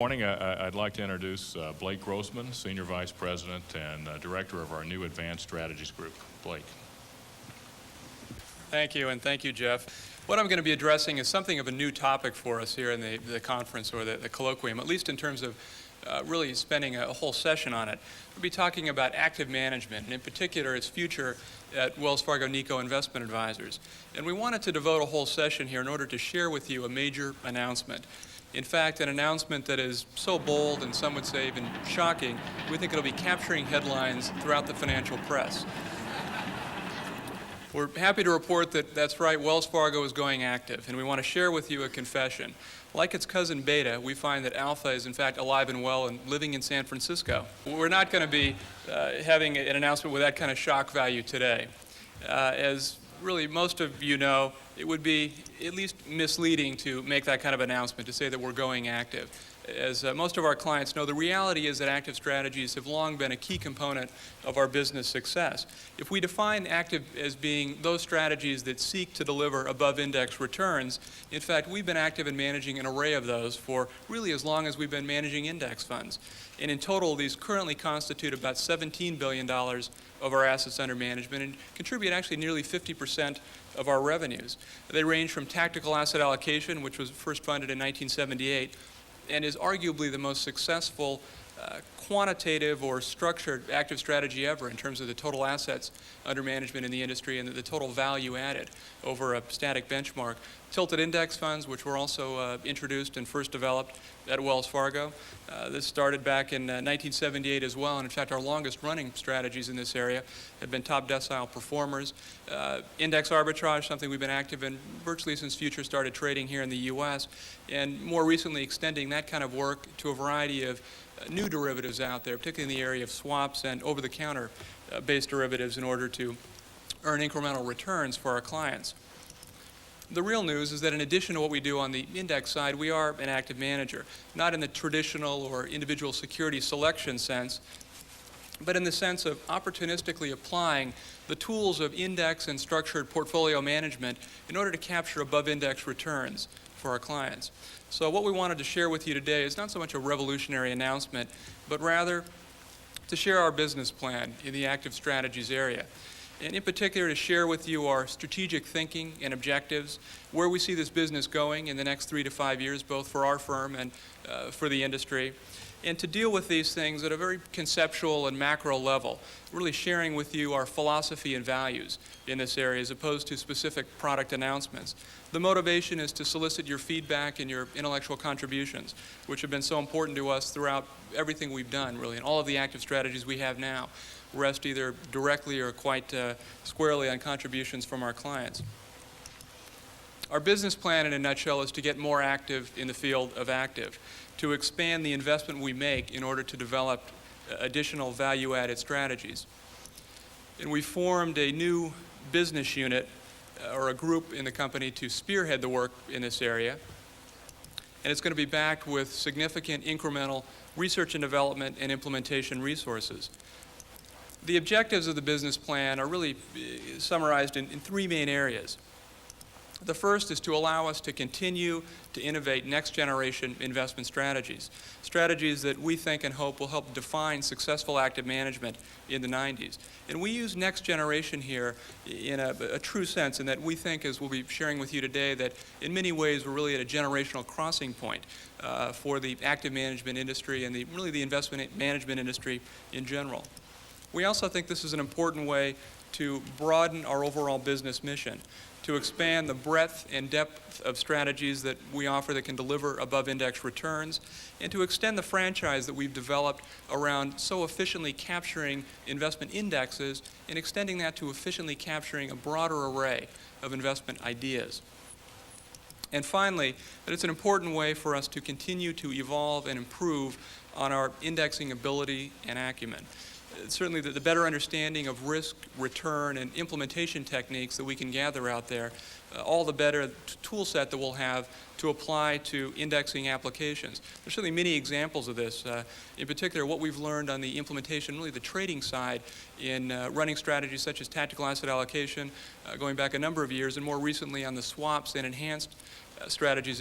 Morning. I'd like to introduce Blake Grossman, Senior Vice President and Director of our new Advanced Strategies Group. Blake. Thank you, and thank you, Jeff. What I'm going to be addressing is something of a new topic for us here in the conference or the colloquium, at least in terms of really spending a whole session on it. We'll be talking about active management, and in particular its future at Wells Fargo Nico Investment Advisors. And we wanted to devote a whole session here in order to share with you a major announcement. In fact, an announcement that is so bold and some would say even shocking, we think it'll be capturing headlines throughout the financial press. We're happy to report that that's right, Wells Fargo is going active, and we want to share with you a confession. Like its cousin Beta, we find that Alpha is in fact alive and well and living in San Francisco. We're not going to be having an announcement with that kind of shock value today. As really most of you know, it would be at least misleading to make that kind of announcement, to say that we're going active. As most of our clients know, the reality is that active strategies have long been a key component of our business success. If we define active as being those strategies that seek to deliver above-index returns, in fact, we've been active in managing an array of those for really as long as we've been managing index funds. And in total, these currently constitute about $17 billion of our assets under management and contribute actually nearly 50% of our revenues. They range from tactical asset allocation, which was first funded in 1978, and is arguably the most successful quantitative or structured active strategy ever in terms of the total assets under management in the industry and the total value added over a static benchmark. Tilted index funds, which were also introduced and first developed at Wells Fargo. This started back in 1978 as well, and in fact our longest running strategies in this area have been top decile performers. Index arbitrage, something we've been active in virtually since futures started trading here in the U.S., and more recently extending that kind of work to a variety of new derivatives out there, particularly in the area of swaps and over-the-counter based derivatives in order to earn incremental returns for our clients. The real news is that in addition to what we do on the index side, we are an active manager, not in the traditional or individual security selection sense, but in the sense of opportunistically applying the tools of index and structured portfolio management in order to capture above-index returns for our clients. So what we wanted to share with you today is not so much a revolutionary announcement, but rather to share our business plan in the active strategies area. And in particular, to share with you our strategic thinking and objectives, where we see this business going in the next 3 to 5 years, both for our firm and for the industry, and to deal with these things at a very conceptual and macro level, really sharing with you our philosophy and values in this area as opposed to specific product announcements. The motivation is to solicit your feedback and your intellectual contributions, which have been so important to us throughout everything we've done, really, and all of the active strategies we have now rest either directly or quite squarely on contributions from our clients. Our business plan, in a nutshell, is to get more active in the field of active, to expand the investment we make in order to develop additional value-added strategies. And we formed a new business unit or a group in the company to spearhead the work in this area. And it's going to be backed with significant incremental research and development and implementation resources. The objectives of the business plan are really summarized in 3 main areas. The first is to allow us to continue to innovate next-generation investment strategies, strategies that we think and hope will help define successful active management in the 90s. And we use next generation here in a true sense in that we think, as we'll be sharing with you today, that in many ways we're really at a generational crossing point for the active management industry and really the investment management industry in general. We also think this is an important way to broaden our overall business mission, to expand the breadth and depth of strategies that we offer that can deliver above-index returns, and to extend the franchise that we've developed around so efficiently capturing investment indexes and extending that to efficiently capturing a broader array of investment ideas. And finally, that it's an important way for us to continue to evolve and improve on our indexing ability and acumen. Certainly the better understanding of risk, return, and implementation techniques that we can gather out there, all the better tool set that we'll have to apply to indexing applications. There's certainly many examples of this. In particular, what we've learned on the implementation, really the trading side, in running strategies such as tactical asset allocation, going back a number of years, and more recently on the swaps and enhanced strategies